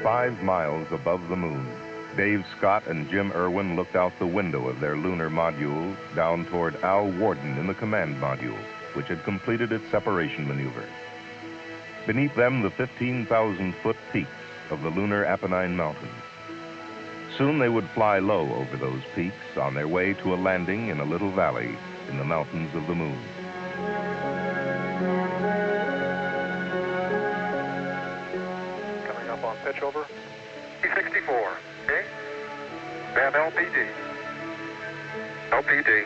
"5 miles above the moon, Dave Scott and Jim Irwin looked out the window of their lunar module down toward Al Worden in the command module, which had completed its separation maneuver. Beneath them, the 15,000-foot peaks of the lunar Apennine Mountains. Soon they would fly low over those peaks on their way to a landing in a little valley in the mountains of the moon. Coming up on pitch over. P64, okay? We have LPD. LPD.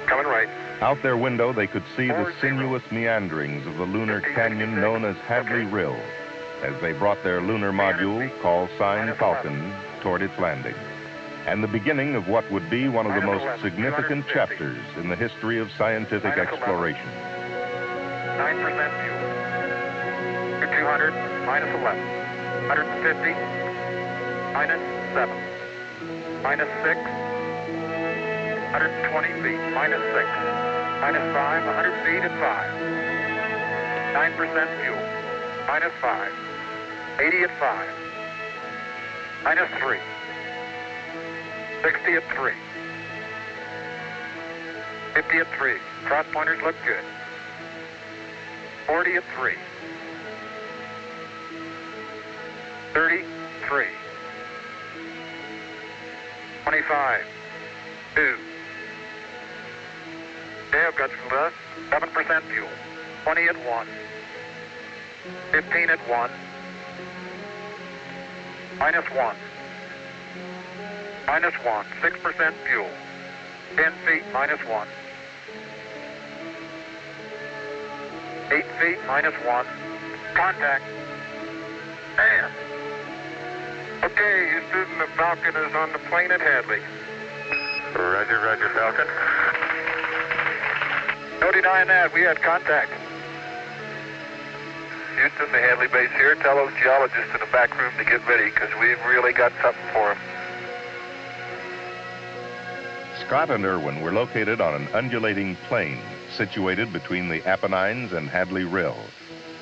Coming right. Out their window, they could see the sinuous meanderings of the lunar canyon known as Hadley Rill as they brought their lunar module, call sign Falcon, toward its landing, and the beginning of what would be one of the most significant chapters in the history of scientific exploration. 9% fuel. 200, minus 11. 150, minus 7. Minus 6. 120 feet, minus 6. Minus 5, 100 feet at 5. 9% fuel. Minus 5. 80 at 5. Minus 3. 60 at 3. 50 at 3. Cross pointers look good. 40 at 3. 33. 25. 2. Okay, I've got some left. 7% fuel. 20 at 1. 15 at 1. Minus 1. Minus 1. 6% fuel. 10 feet, minus 1. 8 feet, minus 1. Contact. Bam. Okay, Houston, the Falcon is on the plane at Hadley. Roger, roger, Falcon. No denying that, we had contact. Houston, the Hadley base here. Tell those geologists in the back room to get ready, because we've really got something for them. Scott and Irwin were located on an undulating plain situated between the Apennines and Hadley Rill,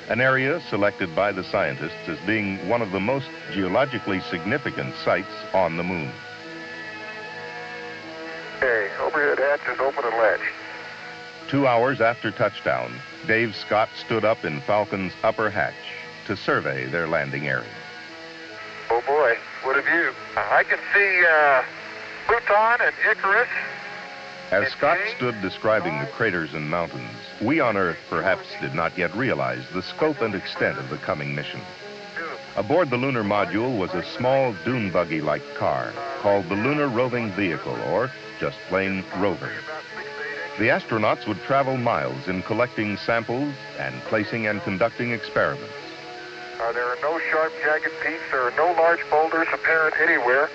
an area selected by the scientists as being one of the most geologically significant sites on the moon. Okay, overhead hatch is open and latched. 2 hours after touchdown, Dave Scott stood up in Falcon's upper hatch to survey their landing area. Oh boy, what a view. I can see Pluton and Icarus. As Scott stood describing the craters and mountains, we on Earth perhaps did not yet realize the scope and extent of the coming mission. Aboard the lunar module was a small dune buggy-like car called the Lunar Roving Vehicle, or just plain Rover. The astronauts would travel miles in collecting samples and placing and conducting experiments. There are no sharp, jagged peaks. There are no large boulders apparent anywhere.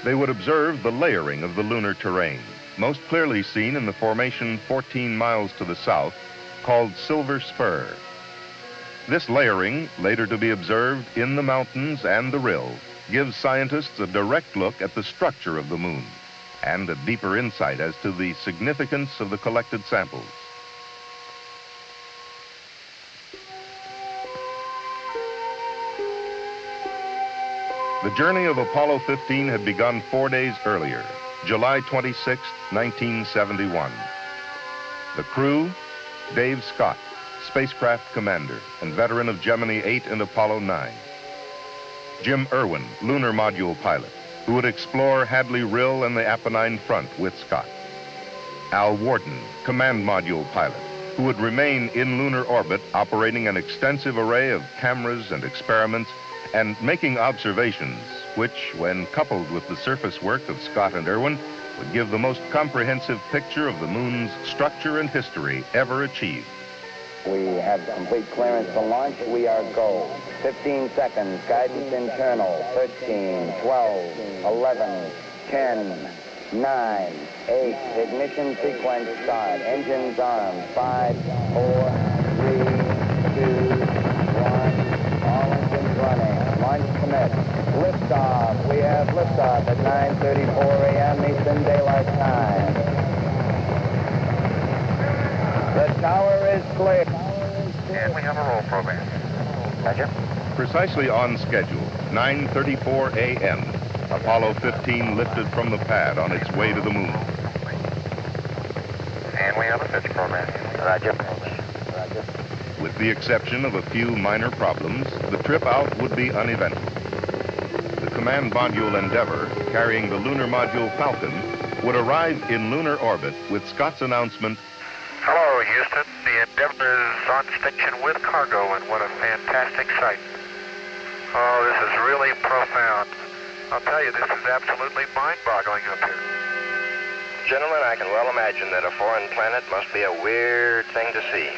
They would observe the layering of the lunar terrain, most clearly seen in the formation 14 miles to the south, called Silver Spur. This layering, later to be observed in the mountains and the rill, gives scientists a direct look at the structure of the moon and a deeper insight as to the significance of the collected samples. The journey of Apollo 15 had begun 4 days earlier, July 26, 1971. The crew, Dave Scott, spacecraft commander and veteran of Gemini 8 and Apollo 9. Jim Irwin, lunar module pilot, who would explore Hadley Rill and the Apennine front with Scott. Al Worden, command module pilot, who would remain in lunar orbit operating an extensive array of cameras and experiments and making observations which, when coupled with the surface work of Scott and Irwin, would give the most comprehensive picture of the moon's structure and history ever achieved. We have complete clearance for launch. We are go. 15 seconds. Guidance internal. 13, 12, 11, 10, 9, 8. Ignition sequence start. Engines armed. 5, 4, 3, 2, 1. All engines running. Launch commit. Liftoff. We have liftoff at 9:34 a.m. Eastern Daylight Time. Tower is clear. And we have a roll program. Roger. Precisely on schedule, 9:34 a.m., Apollo 15 lifted from the pad on its way to the moon. And we have a pitch program. Roger. Roger. With the exception of a few minor problems, the trip out would be uneventful. The command module Endeavour, carrying the lunar module Falcon, would arrive in lunar orbit with Scott's announcement, Hello, Houston. The Endeavour is on station with cargo, and what a fantastic sight. Oh, this is really profound. I'll tell you, this is absolutely mind-boggling up here. Gentlemen, I can well imagine that a foreign planet must be a weird thing to see.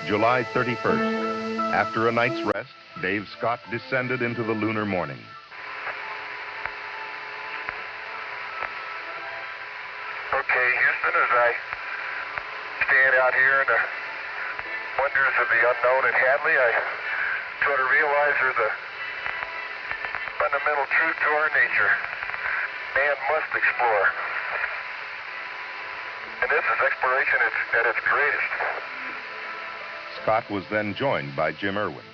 July 31st. After a night's rest, Dave Scott descended into the lunar morning. Okay, Houston, as I stand out here in the wonders of the unknown at Hadley, I sort of realize there's a fundamental truth to our nature. Man must explore. And this is exploration at its greatest. Scott was then joined by Jim Irwin.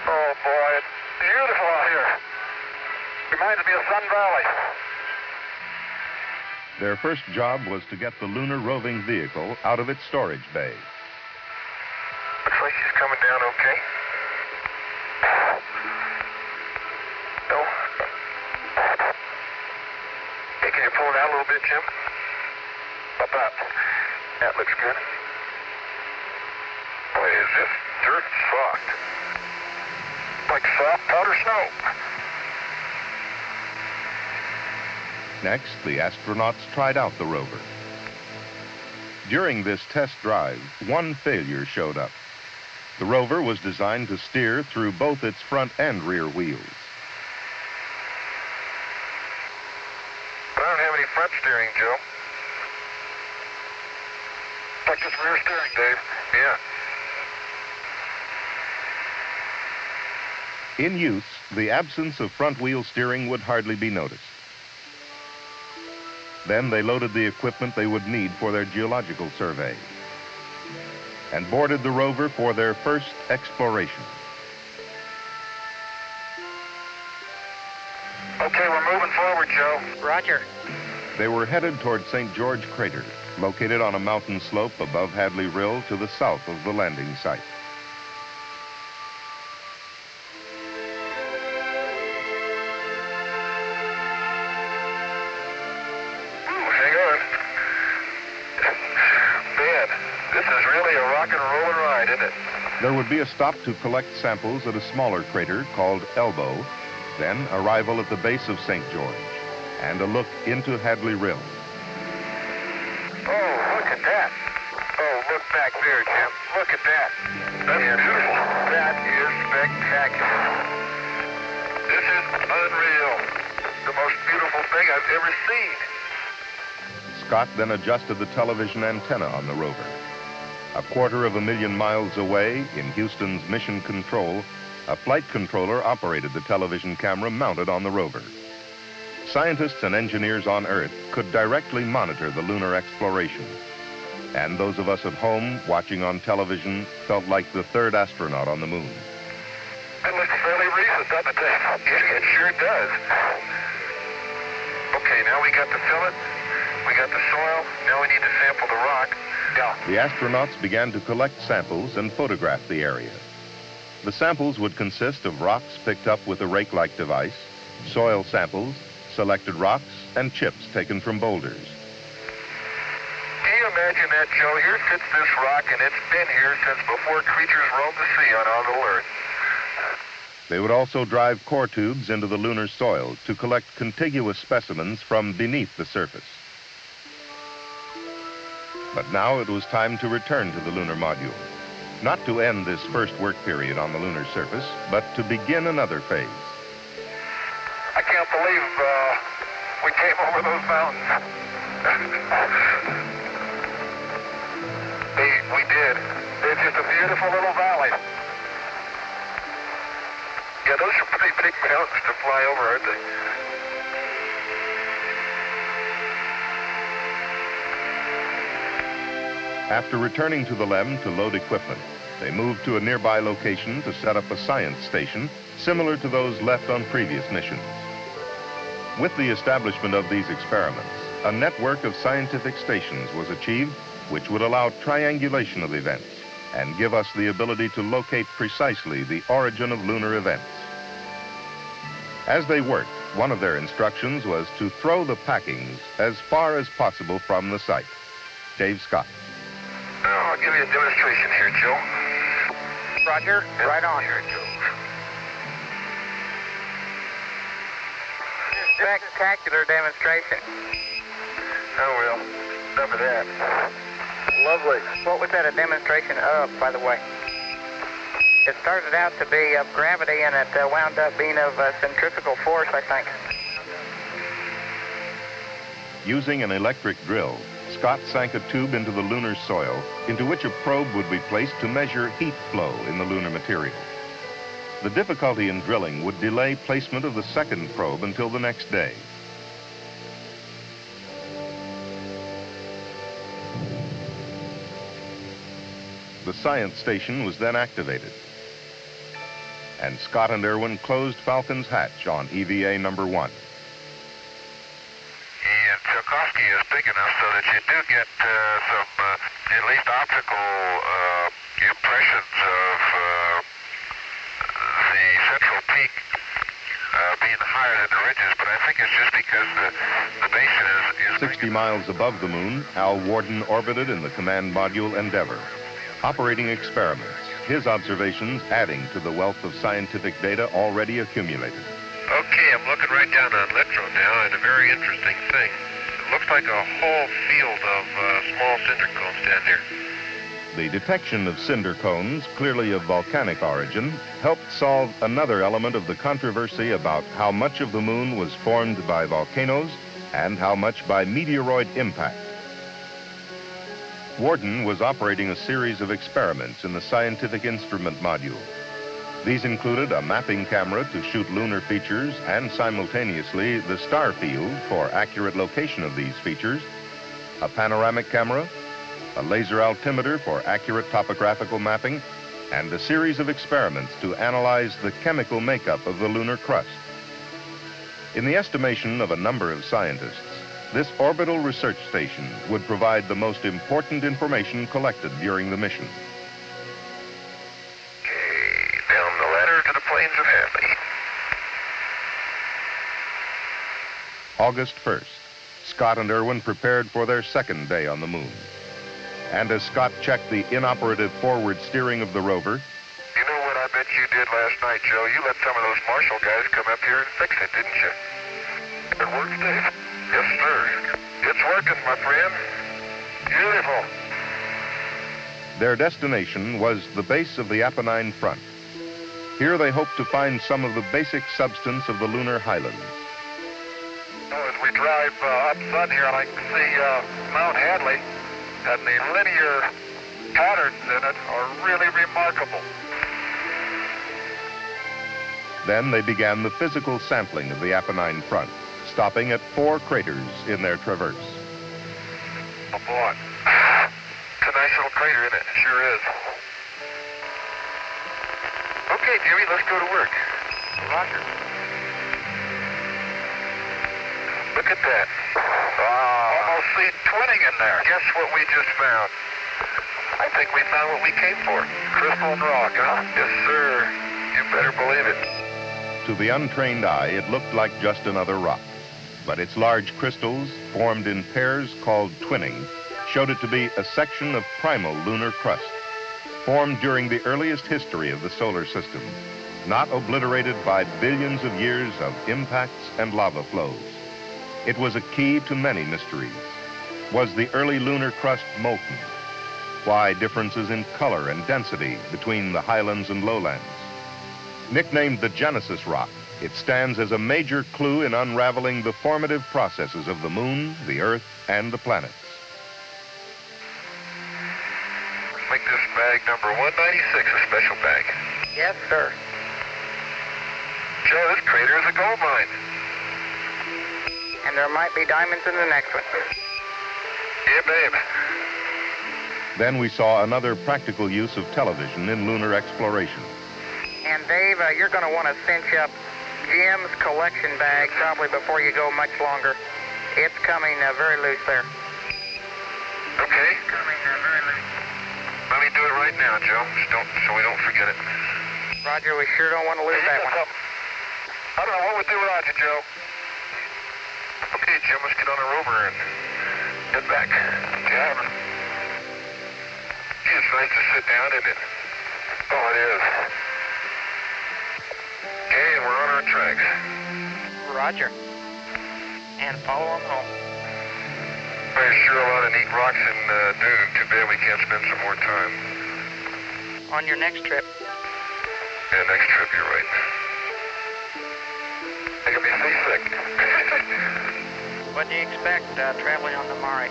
Oh, boy, it's beautiful out here. Reminds me of Sun Valley. Their first job was to get the lunar roving vehicle out of its storage bay. Looks like she's coming down okay. No. Hey, can you pull it out a little bit, Jim? About that. That looks good. Boy, is this dirt soft. Like soft powder snow. Next, the astronauts tried out the rover. During this test drive, one failure showed up. The rover was designed to steer through both its front and rear wheels. But I don't have any front steering, Joe. Like this rear steering, Dave. Yeah. In use, the absence of front wheel steering would hardly be noticed. Then they loaded the equipment they would need for their geological survey and boarded the rover for their first exploration. Okay, we're moving forward, Joe. Roger. They were headed toward St. George Crater, located on a mountain slope above Hadley Rill to the south of the landing site. Hang on. Man, this is really a rock and rollin' ride, isn't it? There would be a stop to collect samples at a smaller crater called Elbow, then arrival at the base of St. George, and a look into Hadley Rill. Oh, look at that. Oh, look back there, Jim. Look at that. That's beautiful. That is spectacular. This is unreal. The most beautiful thing I've ever seen. Scott then adjusted the television antenna on the rover. A 250,000 miles away, in Houston's Mission Control, a flight controller operated the television camera mounted on the rover. Scientists and engineers on Earth could directly monitor the lunar exploration. And those of us at home watching on television felt like the third astronaut on the moon. That looks fairly recent, doesn't it? It sure does. Okay, now we got the fillet, we got the soil, now we need to sample the rock. Yeah. The astronauts began to collect samples and photograph the area. The samples would consist of rocks picked up with a rake-like device, soil samples, selected rocks, and chips taken from boulders. Can you imagine that, Joe? Here sits this rock, and it's been here since before creatures roamed the sea on our little Earth. They would also drive core tubes into the lunar soil to collect contiguous specimens from beneath the surface. But now it was time to return to the lunar module, not to end this first work period on the lunar surface, but to begin another phase. I can't believe we came over those mountains. We did. It's just a beautiful little valley. Yeah, those are pretty big mountains to fly over, aren't they? After returning to the LEM to load equipment, they moved to a nearby location to set up a science station similar to those left on previous missions. With the establishment of these experiments, a network of scientific stations was achieved which would allow triangulation of events and give us the ability to locate precisely the origin of lunar events. As they worked, one of their instructions was to throw the packings as far as possible from the site. Dave Scott. I'll give you a demonstration here, Joe. Roger, right on. Here, Joe. Spectacular demonstration. Oh, well, enough of that. Lovely. What was that a demonstration of, by the way? It started out to be of gravity, and it wound up being of centrifugal force, I think. Using an electric drill, Scott sank a tube into the lunar soil, into which a probe would be placed to measure heat flow in the lunar material. The difficulty in drilling would delay placement of the second probe until the next day. The science station was then activated, and Scott and Irwin closed Falcon's hatch on EVA number 1. And Tchaikovsky is big enough so that you do get some, at least optical impressions of the central peak being higher than the ridges, but I think it's just because the basin is 60 miles above the moon, Al Worden orbited in the command module Endeavour, operating experiments, his observations adding to the wealth of scientific data already accumulated. Okay, I'm looking right down on Litro now, and a very interesting thing. It looks like a whole field of small cinder cones down there. The detection of cinder cones, clearly of volcanic origin, helped solve another element of the controversy about how much of the moon was formed by volcanoes and how much by meteoroid impact. Worden was operating a series of experiments in the scientific instrument module. These included a mapping camera to shoot lunar features and simultaneously the star field for accurate location of these features, a panoramic camera, a laser altimeter for accurate topographical mapping, and a series of experiments to analyze the chemical makeup of the lunar crust. In the estimation of a number of scientists, this orbital research station would provide the most important information collected during the mission. Okay, down the ladder to the plains of Hadley. August 1st, Scott and Irwin prepared for their second day on the moon. And as Scott checked the inoperative forward steering of the rover, You know what I bet you did last night, Joe? You let some of those Marshall guys come up here and fix it, didn't you? It works, Dave? Yes, sir. It's working, my friend. Beautiful. their destination was the base of the Apennine Front. Here they hoped to find some of the basic substance of the lunar highlands. As we drive up sun here, I can see Mount Hadley, and the linear patterns in it are really remarkable. Then they began the physical sampling of the Apennine Front, stopping at 4 craters in their traverse. Oh, boy. It's a nice little crater, isn't it? It sure is. Okay, Jimmy, let's go to work. Roger. Look at that. Almost seen twinning in there. Guess what we just found? I think we found what we came for. Crystal and rock, huh? Yes, sir. You better believe it. To the untrained eye, it looked like just another rock. But its large crystals, formed in pairs called twinning, showed it to be a section of primal lunar crust, formed during the earliest history of the solar system, not obliterated by billions of years of impacts and lava flows. It was a key to many mysteries. Was the early lunar crust molten? Why differences in color and density between the highlands and lowlands? Nicknamed the Genesis Rock, it stands as a major clue in unraveling the formative processes of the moon, the Earth, and the planets. Make this bag number 196 a special bag. Yes, sir. Joe, this crater is a gold mine. And there might be diamonds in the next one. Yeah, babe. Then we saw another practical use of television in lunar exploration. And Dave, you're going to want to cinch up Jim's collection bag probably before you go much longer. It's coming very loose there. Okay. Let me do it right now, Joe, so we don't forget it. Roger, we sure don't want to lose that one. I don't know what we'll do without you, Joe. Okay, Jim, let's get on the rover and head back to heaven. Gee, it's nice to sit down, isn't it? Oh, it is. Okay, and we're on our tracks. Roger. And follow them home. There's sure a lot of neat rocks in Dune. Too bad we can't spend some more time. On your next trip. Yeah, next trip, you're right. Making me seasick. What do you expect traveling on the Mare?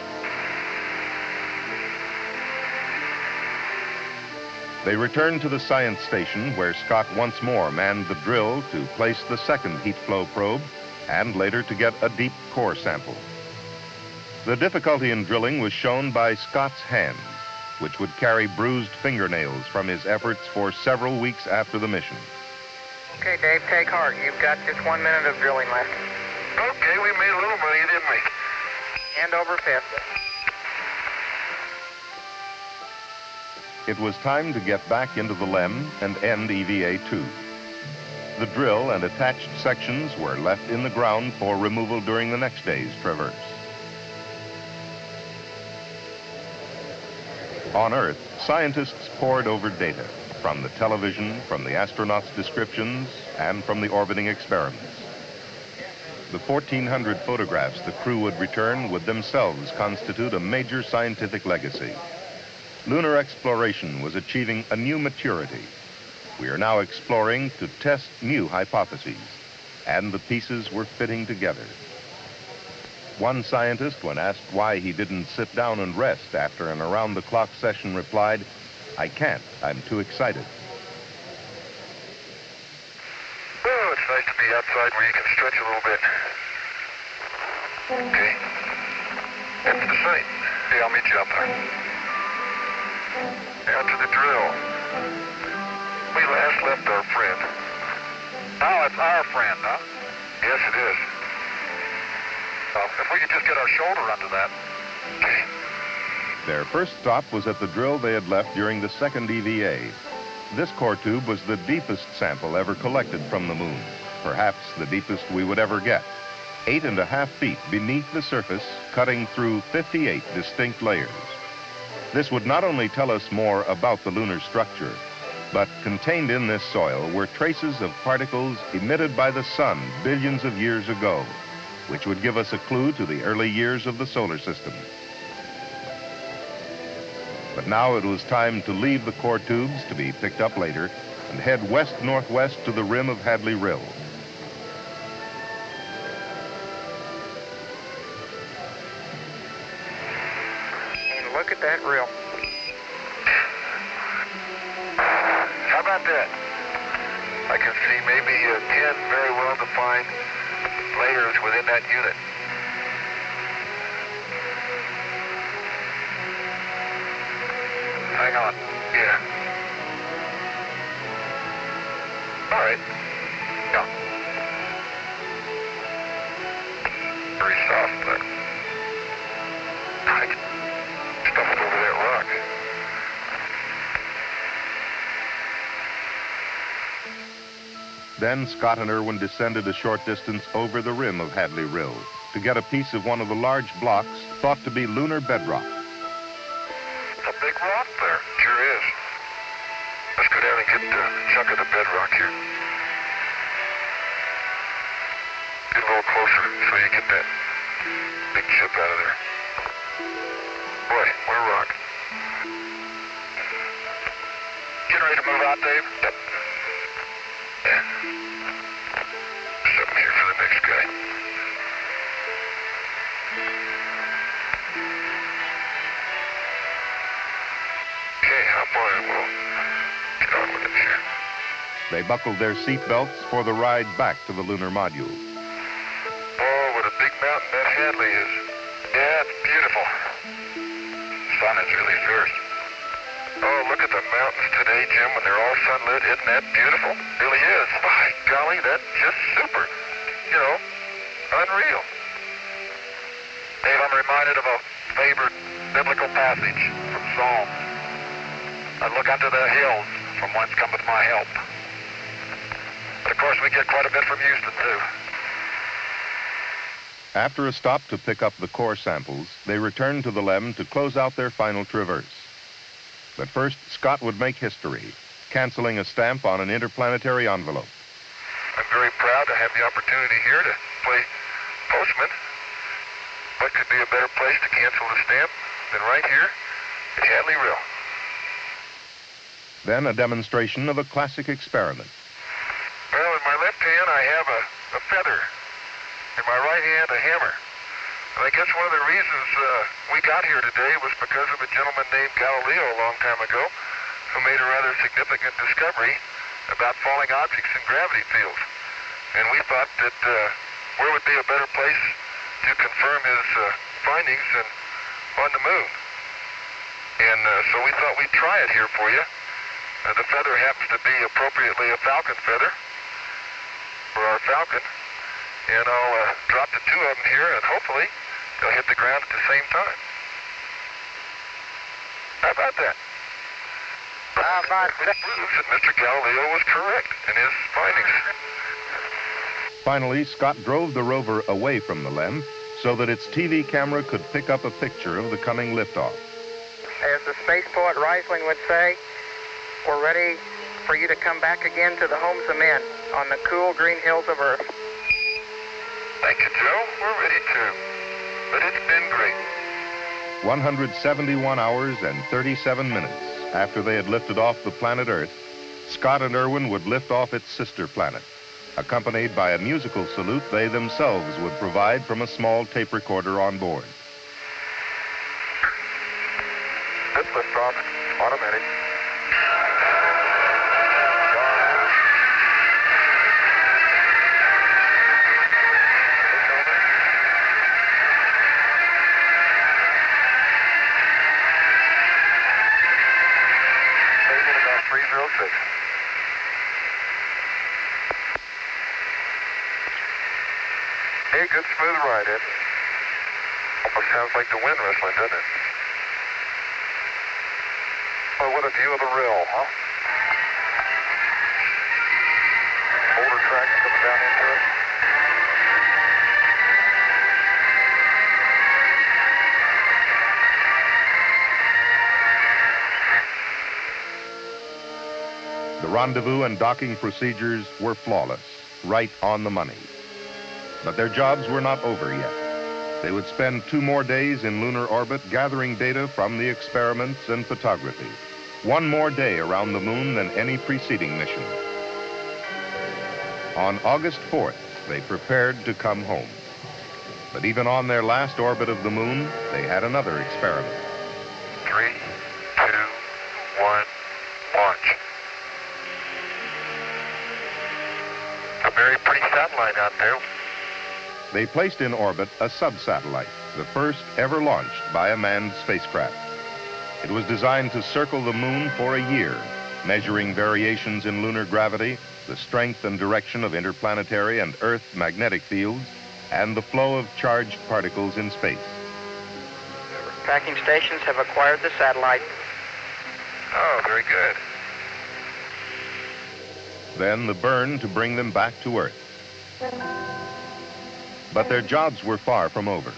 They returned to the science station where Scott once more manned the drill to place the second heat flow probe and later to get a deep core sample. The difficulty in drilling was shown by Scott's hand, which would carry bruised fingernails from his efforts for several weeks after the mission. Okay, Dave, take heart. You've got just 1 minute of drilling left. Okay, we made a little money, didn't we? And over fifth. It was time to get back into the LEM and end EVA-2. The drill and attached sections were left in the ground for removal during the next day's traverse. On Earth, scientists pored over data from the television, from the astronauts' descriptions, and from the orbiting experiments. The 1,400 photographs the crew would return would themselves constitute a major scientific legacy. Lunar exploration was achieving a new maturity. We are now exploring to test new hypotheses, and the pieces were fitting together. One scientist, when asked why he didn't sit down and rest after an around-the-clock session, replied, "I can't. I'm too excited." Oh, it's nice to be outside where you can stretch a little bit. Okay. That's the site. Hey, I'll meet you up there. Out to the drill. We last left our friend. Oh, it's our friend, huh? Yes, it is. If we could just get our shoulder under that. Okay. Their first stop was at the drill they had left during the second EVA. This core tube was the deepest sample ever collected from the moon, perhaps the deepest we would ever get. 8.5 feet beneath the surface, cutting through 58 distinct layers. This would not only tell us more about the lunar structure, but contained in this soil were traces of particles emitted by the sun billions of years ago, which would give us a clue to the early years of the solar system. But now it was time to leave the core tubes to be picked up later and head west-northwest to the rim of Hadley Rill. And look at that rill. How about that? I can see maybe 10 very well-defined layers within that unit. Hang on. Yeah. All right. Yeah. Very soft, but I can stuff it over that rock. Then Scott and Irwin descended a short distance over the rim of Hadley Rill to get a piece of one of the large blocks thought to be lunar bedrock. A big rock there. Sure is. Let's go down and get a chunk of the bedrock here. Get a little closer so you get that big chip out of there. Boy, we're rock. Getting ready to move out, Dave? Yep. Yeah. Something here for the next guy. Okay, hop on and we'll get on with it here. They buckled their seat belts for the ride back to the lunar module. Oh, what a big mountain that Hadley is. Yeah, it's beautiful. Sun is really fierce. Oh, look at the mountains today, Jim, when they're all sunlit. Isn't that beautiful? Really is. By golly, that's just super. You know, unreal. Dave, I'm reminded of a favorite biblical passage from Psalms. I look unto the hills from whence cometh my help. But of course, we get quite a bit from Houston, too. After a stop to pick up the core samples, they returned to the LEM to close out their final traverse. But first, Scott would make history, canceling a stamp on an interplanetary envelope. I'm very proud to have the opportunity here to play postman. What could be a better place to cancel the stamp than right here at Hadley Rill? Then a demonstration of a classic experiment. Well, in my left hand, I have a feather. In my right hand, a hammer. And I guess one of the reasons we got here today was because of a gentleman named Galileo a long time ago who made a rather significant discovery about falling objects in gravity fields. And we thought that where would be a better place to confirm his findings than on the moon. And so we thought we'd try it here for you. The feather happens to be appropriately a falcon feather for our falcon. And I'll drop the two of them here, and hopefully they'll hit the ground at the same time. How about that? How about that? Proves that Mr. Galileo was correct in his findings. Finally, Scott drove the rover away from the LEM so that its TV camera could pick up a picture of the coming liftoff. As the space poet Reisling would say, we're ready for you to come back again to the homes of men on the cool green hills of Earth. Thank you, Joe. We're ready too. But it's been great. 171 hours and 37 minutes after they had lifted off the planet Earth, Scott and Irwin would lift off its sister planet, accompanied by a musical salute they themselves would provide from a small tape recorder on board. Good liftoff. Automatic. Hey, good smooth ride, Ed. Almost sounds like the wind wrestling, doesn't it? Oh, what a view of the rill, huh? Boulder tracks coming down into it. The rendezvous and docking procedures were flawless, right on the money. But their jobs were not over yet. They would spend 2 more days in lunar orbit gathering data from the experiments and photography. 1 more day around the moon than any preceding mission. On August 4th, they prepared to come home. But even on their last orbit of the moon, they had another experiment. 3, 2, 1, launch. A very pretty satellite out there. They placed in orbit a sub-satellite, the first ever launched by a manned spacecraft. It was designed to circle the moon for a year, measuring variations in lunar gravity, the strength and direction of interplanetary and Earth magnetic fields, and the flow of charged particles in space. Tracking stations have acquired the satellite. Oh, very good. Then the burn to bring them back to Earth. But their jobs were far from over.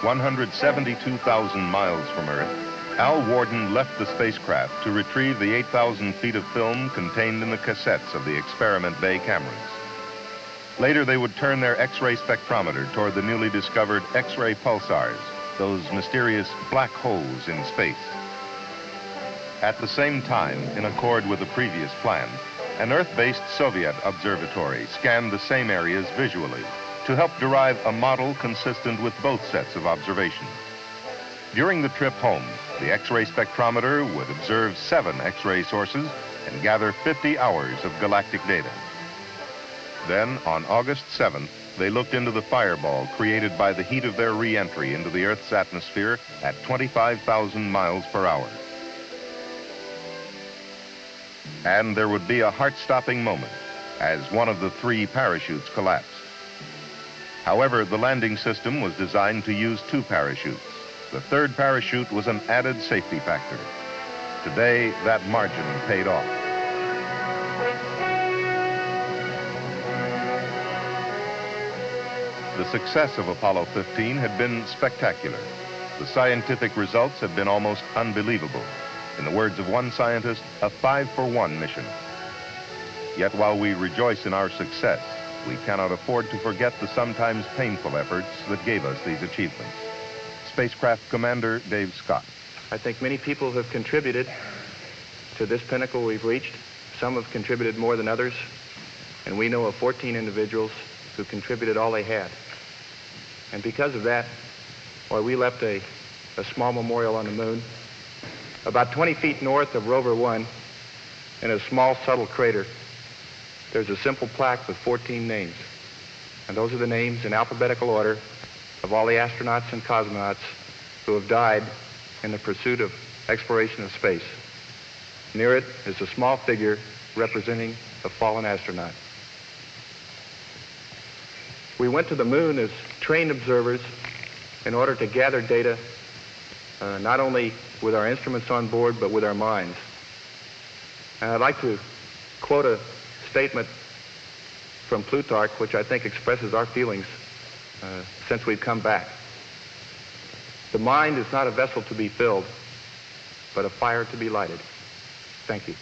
172,000 miles from Earth, Al Worden left the spacecraft to retrieve the 8,000 feet of film contained in the cassettes of the experiment bay cameras. Later, they would turn their X-ray spectrometer toward the newly discovered X-ray pulsars, those mysterious black holes in space. At the same time, in accord with the previous plan, an Earth-based Soviet observatory scanned the same areas visually to help derive a model consistent with both sets of observations. During the trip home, the X-ray spectrometer would observe 7 X-ray sources and gather 50 hours of galactic data. Then, on August 7th, they looked into the fireball created by the heat of their re-entry into the Earth's atmosphere at 25,000 miles per hour. And there would be a heart-stopping moment as one of the 3 parachutes collapsed. However, the landing system was designed to use 2 parachutes. The 3rd parachute was an added safety factor. Today, that margin paid off. The success of Apollo 15 had been spectacular. The scientific results have been almost unbelievable. In the words of one scientist, a 5-for-1 mission. Yet while we rejoice in our success, we cannot afford to forget the sometimes painful efforts that gave us these achievements. Spacecraft Commander Dave Scott. I think many people have contributed to this pinnacle we've reached. Some have contributed more than others, and we know of 14 individuals who contributed all they had. And because of that, we left a small memorial on the moon. About 20 feet north of Rover 1, in a small subtle crater, there's a simple plaque with 14 names. And those are the names in alphabetical order of all the astronauts and cosmonauts who have died in the pursuit of exploration of space. Near it is a small figure representing a fallen astronaut. We went to the moon as trained observers in order to gather data, not only with our instruments on board, but with our minds. And I'd like to quote a statement from Plutarch, which I think expresses our feelings since we've come back. The mind is not a vessel to be filled, but a fire to be lighted. Thank you.